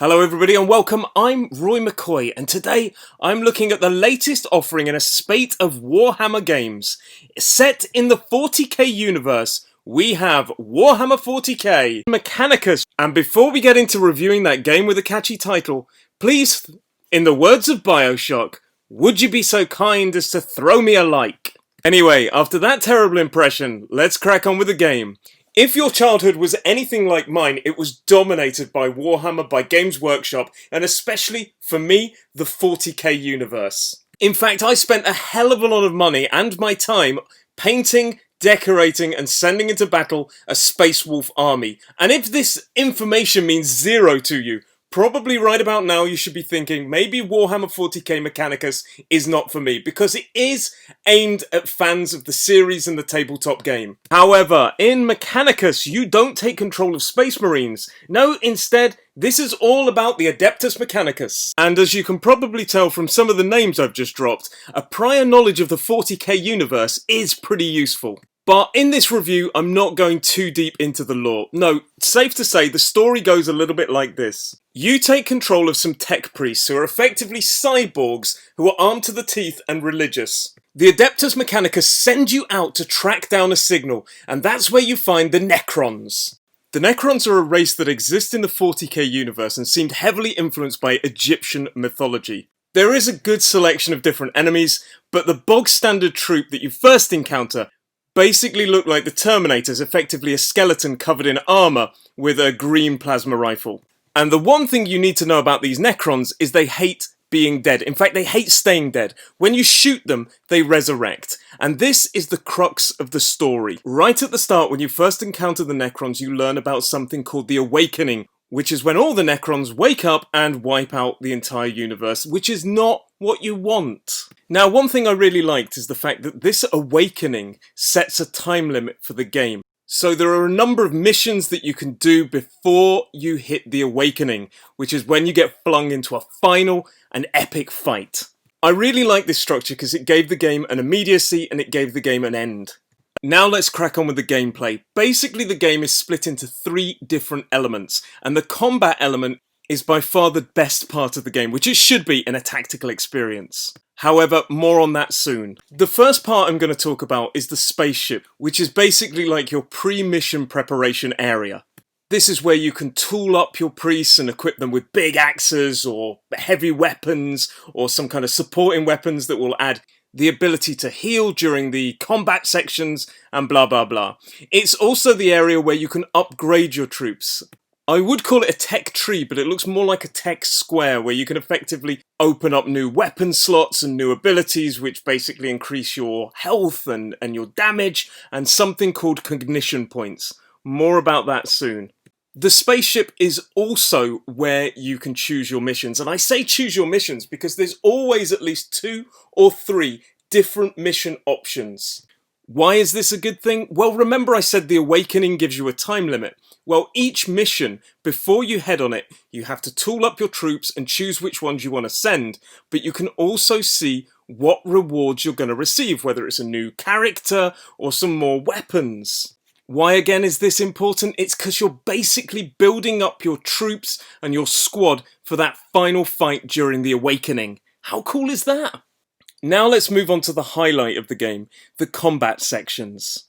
Hello everybody and welcome, I'm Roy McCoy and today I'm looking at the latest offering in a spate of Warhammer games. Set in the 40k universe, we have Warhammer 40k, Mechanicus, and before we get into reviewing that game with a catchy title, please, in the words of Bioshock, would you be so kind as to throw me a like? Anyway, after that terrible impression, let's crack on with the game. If your childhood was anything like mine, it was dominated by Warhammer, by Games Workshop, and especially, for me, the 40k universe. In fact, I spent a hell of a lot of money and my time painting, decorating, and sending into battle a Space Wolf army. And if this information means zero to you, probably right about now you should be thinking maybe Warhammer 40k Mechanicus is not for me, because it is aimed at fans of the series and the tabletop game. However, in Mechanicus you don't take control of Space Marines. No, instead, this is all about the Adeptus Mechanicus. And as you can probably tell from some of the names I've just dropped, a prior knowledge of the 40k universe is pretty useful. But in this review, I'm not going too deep into the lore. No, safe to say, the story goes a little bit like this. You take control of some tech priests who are effectively cyborgs who are armed to the teeth and religious. The Adeptus Mechanicus send you out to track down a signal, and that's where you find the Necrons. The Necrons are a race that exists in the 40k universe and seemed heavily influenced by Egyptian mythology. There is a good selection of different enemies, but the bog standard troop that you first encounter basically look like the Terminators, effectively a skeleton covered in armour with a green plasma rifle. And the one thing you need to know about these Necrons is they hate being dead. In fact, they hate staying dead. When you shoot them, they resurrect. And this is the crux of the story. Right at the start, when you first encounter the Necrons, you learn about something called the Awakening, which is when all the Necrons wake up and wipe out the entire universe, which is not what you want. Now, one thing I really liked is the fact that this awakening sets a time limit for the game. So there are a number of missions that you can do before you hit the awakening, which is when you get flung into a final and epic fight. I really like this structure because it gave the game an immediacy and it gave the game an end. Now let's crack on with the gameplay. Basically, the game is split into 3 different elements, and the combat element is by far the best part of the game, which it should be in a tactical experience. However, more on that soon. The first part I'm going to talk about is the spaceship, which is basically like your pre-mission preparation area. This is where you can tool up your priests and equip them with big axes or heavy weapons or some kind of supporting weapons that will add the ability to heal during the combat sections and blah blah blah. It's also the area where you can upgrade your troops. I would call it a tech tree, but it looks more like a tech square where you can effectively open up new weapon slots and new abilities which basically increase your health and your damage, and something called cognition points. More about that soon. The spaceship is also where you can choose your missions, and I say choose your missions because there's always at least 2 or 3 different mission options. Why is this a good thing? Well, remember I said the Awakening gives you a time limit. Well, each mission, before you head on it, you have to tool up your troops and choose which ones you want to send, but you can also see what rewards you're going to receive, whether it's a new character or some more weapons. Why again is this important? It's because you're basically building up your troops and your squad for that final fight during the Awakening. How cool is that? Now let's move on to the highlight of the game, the combat sections.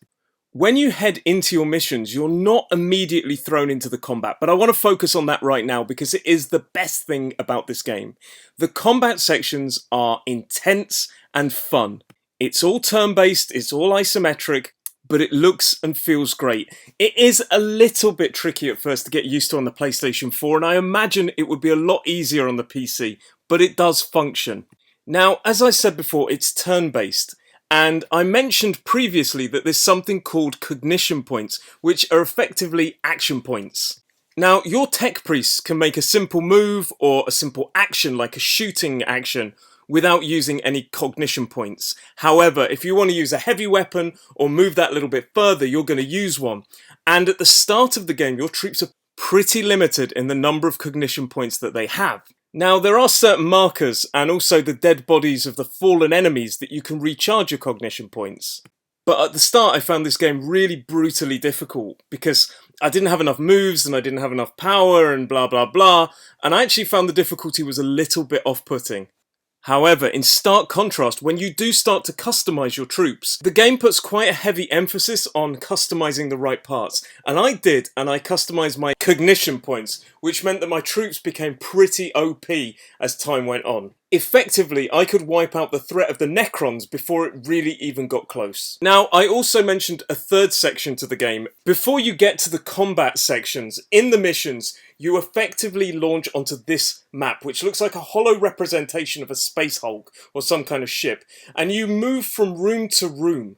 When you head into your missions, you're not immediately thrown into the combat, but I want to focus on that right now because it is the best thing about this game. The combat sections are intense and fun. It's all turn-based, it's all isometric, but it looks and feels great. It is a little bit tricky at first to get used to on the PlayStation 4, and I imagine it would be a lot easier on the PC, but it does function. Now, as I said before, it's turn-based, and I mentioned previously that there's something called cognition points, which are effectively action points. Now, your tech priests can make a simple move or a simple action, like a shooting action, without using any cognition points. However, if you want to use a heavy weapon or move that little bit further, you're going to use one. And at the start of the game, your troops are pretty limited in the number of cognition points that they have. Now, there are certain markers and also the dead bodies of the fallen enemies that you can recharge your cognition points. But at the start, I found this game really brutally difficult because I didn't have enough moves and I didn't have enough power and blah blah blah, and I actually found the difficulty was a little bit off-putting. However, in stark contrast, when you do start to customize your troops, the game puts quite a heavy emphasis on customizing the right parts. And I did, and I customized my cognition points, which meant that my troops became pretty OP as time went on. Effectively, I could wipe out the threat of the Necrons before it really even got close. Now, I also mentioned a third section to the game. Before you get to the combat sections, in the missions, you effectively launch onto this map, which looks like a hollow representation of a space hulk or some kind of ship, and you move from room to room.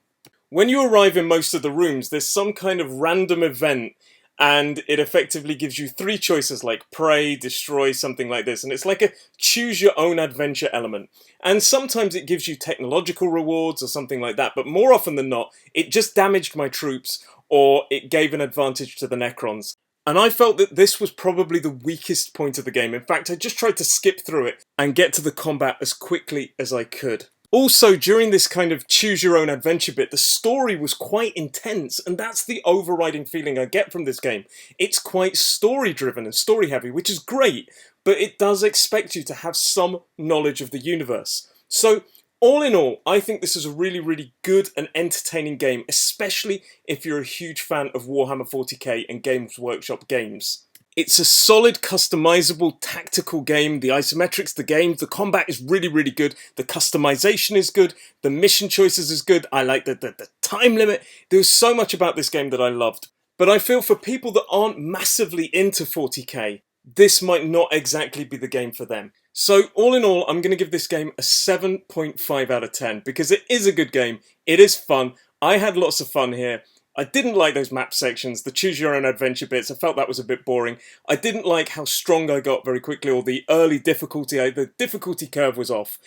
When you arrive in most of the rooms, there's some kind of random event, and it effectively gives you three choices like pray, destroy, something like this, and it's like a choose your own adventure element. And sometimes it gives you technological rewards or something like that, but more often than not, it just damaged my troops or it gave an advantage to the Necrons. And I felt that this was probably the weakest point of the game. In fact, I just tried to skip through it and get to the combat as quickly as I could. Also, during this kind of choose your own adventure bit, the story was quite intense, and that's the overriding feeling I get from this game. It's quite story driven and story heavy, which is great, but it does expect you to have some knowledge of the universe. So, all in all, I think this is a really, really good and entertaining game, especially if you're a huge fan of Warhammer 40k and Games Workshop games. It's a solid, customizable, tactical game. The isometrics, the combat is really, really good. The customization is good. The mission choices is good. I like the time limit. There was so much about this game that I loved. But I feel for people that aren't massively into 40k, this might not exactly be the game for them. So all in all, I'm going to give this game a 7.5 out of 10 because it is a good game. It is fun. I had lots of fun here. I didn't like those map sections, the choose your own adventure bits. I felt that was a bit boring. I didn't like how strong I got very quickly, or the early difficulty, the difficulty curve was off.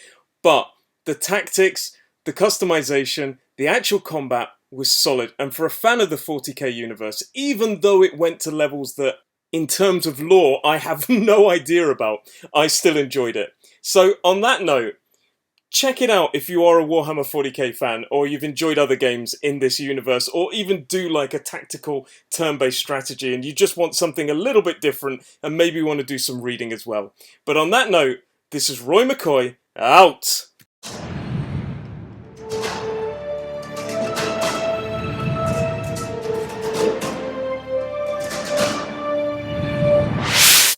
But the tactics, the customization, the actual combat was solid. And for a fan of the 40k universe, even though it went to levels that, in terms of lore, I have no idea about, I still enjoyed it. So on that note, check it out if you are a Warhammer 40k fan, or you've enjoyed other games in this universe, or even do like a tactical turn-based strategy and you just want something a little bit different and maybe want to do some reading as well. But on that note, this is Roy McCoy, out!